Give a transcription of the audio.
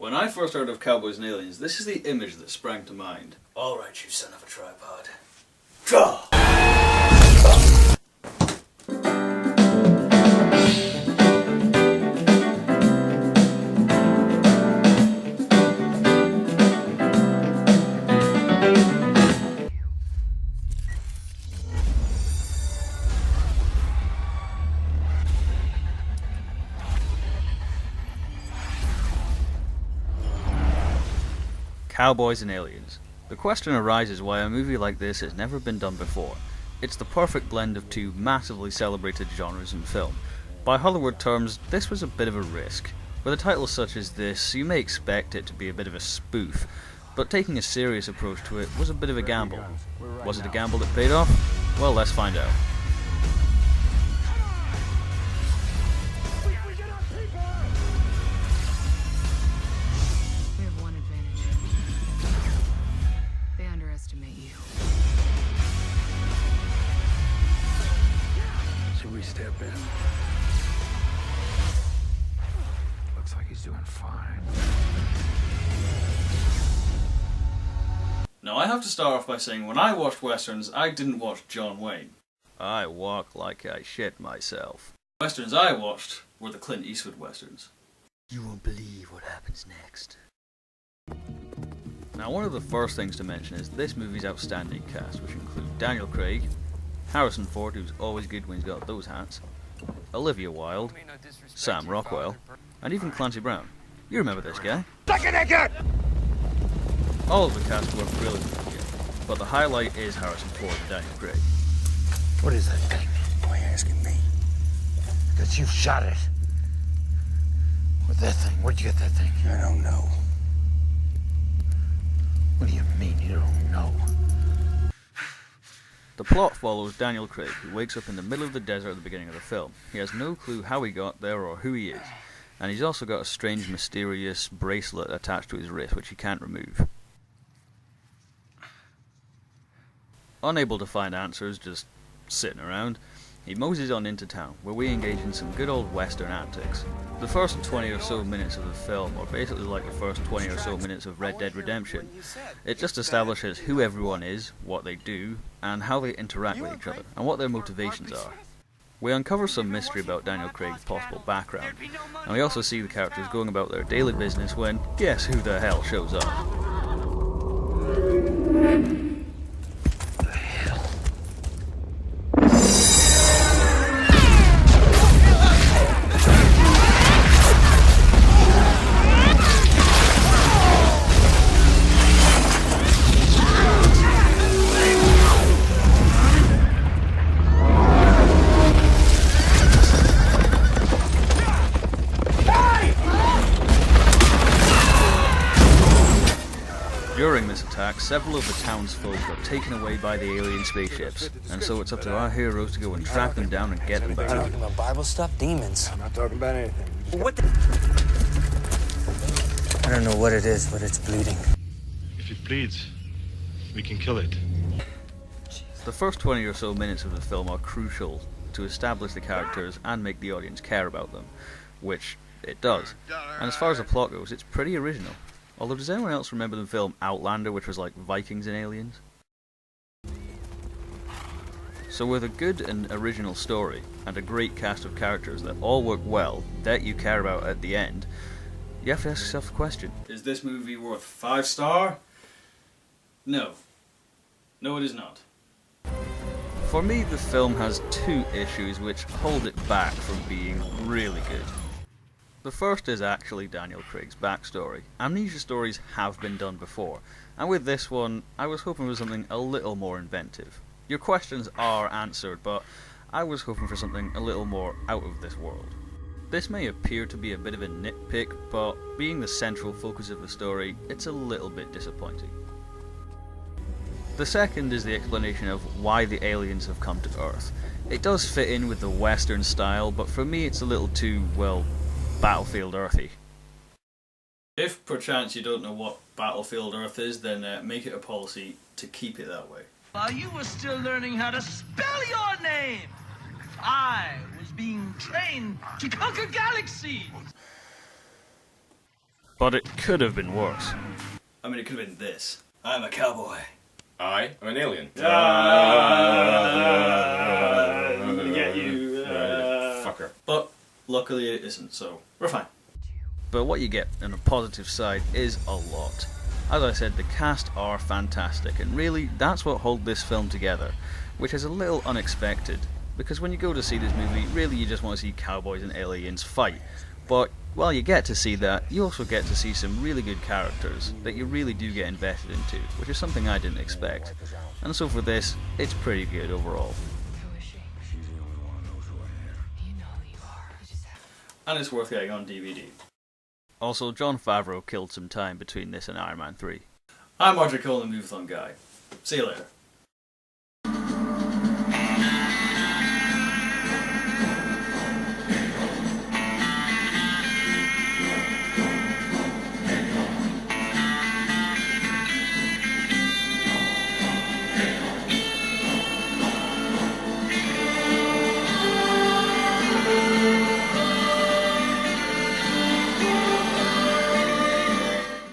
When I first heard of Cowboys and Aliens, this is the image that sprang to mind. Alright, you son of a tripod. Draw! Cowboys and Aliens. The question arises why a movie like this has never been done before. It's the perfect blend of two massively celebrated genres in film. By Hollywood terms, this was a bit of a risk. With a title such as this, you may expect it to be a bit of a spoof, but taking a serious approach to it was a bit of a gamble. Was it a gamble that paid off? Well, let's find out. Step in. Looks like he's doing fine. Now I have to start off by saying when I watched westerns, I didn't watch John Wayne. I walk like I shit myself. The westerns I watched were the Clint Eastwood westerns. You won't believe what happens next. Now one of the first things to mention is this movie's outstanding cast, which include Daniel Craig, Harrison Ford, who's always good when he's got those hats, Olivia Wilde, Sam Rockwell, and even Clancy Brown. You remember this guy? All of the cast work brilliantly here, but the highlight is Harrison Ford and Daniel Craig. What is that thing? Why are you asking me? Because you shot it. What's that thing? Where'd you get that thing? I don't know. What do you mean you don't know? The plot follows Daniel Craig, who wakes up in the middle of the desert at the beginning of the film. He has no clue how he got there or who he is, and he's also got a strange, mysterious bracelet attached to his wrist, which he can't remove. Unable to find answers, just sitting around, he moses on into town, where we engage in some good old western antics. The first 20 or so minutes of the film are basically like the first 20 or so minutes of Red Dead Redemption. It just establishes who everyone is, what they do, and how they interact with each other, and what their motivations are. We uncover some mystery about Daniel Craig's possible background, and we also see the characters going about their daily business when, guess who the hell shows up? During this attack, several of the townsfolk are taken away by the alien spaceships, and so it's up to our heroes to go and track them down and get them back. Talking about Bible stuff? Demons. I'm not talking about anything. What the? I don't know what it is, but it's bleeding. If it bleeds, we can kill it. The first 20 or so minutes of the film are crucial to establish the characters and make the audience care about them, which it does. And as far as the plot goes, it's pretty original. Although, does anyone else remember the film Outlander, which was like Vikings and aliens? So with a good and original story, and a great cast of characters that all work well, that you care about at the end, you have to ask yourself the question. Is this movie worth 5 star? No. No, it is not. For me, the film has 2 issues which hold it back from being really good. The first is actually Daniel Craig's backstory. Amnesia stories have been done before, and with this one, I was hoping for something a little more inventive. Your questions are answered, but I was hoping for something a little more out of this world. This may appear to be a bit of a nitpick, but being the central focus of the story, it's a little bit disappointing. The second is the explanation of why the aliens have come to Earth. It does fit in with the Western style, but for me it's a little too, well, Battlefield Earthy. If perchance you don't know what Battlefield Earth is, then make it a policy to keep it that way. While you were still learning how to spell your name, I was being trained to conquer galaxies. But it could have been worse. I mean, it could have been this. I'm a cowboy. I am an alien. I'm gonna get you. Fucker. But luckily it isn't, so we're fine. But what you get on the positive side is a lot. As I said, the cast are fantastic, and really that's what holds this film together, which is a little unexpected, because when you go to see this movie, really you just want to see cowboys and aliens fight. But while you get to see that, you also get to see some really good characters that you really do get invested into, which is something I didn't expect. And so for this, it's pretty good overall. And it's worth getting on DVD. Also, Jon Favreau killed some time between this and Iron Man 3. I'm Roger Cole, the MovieThonGuy. See you later.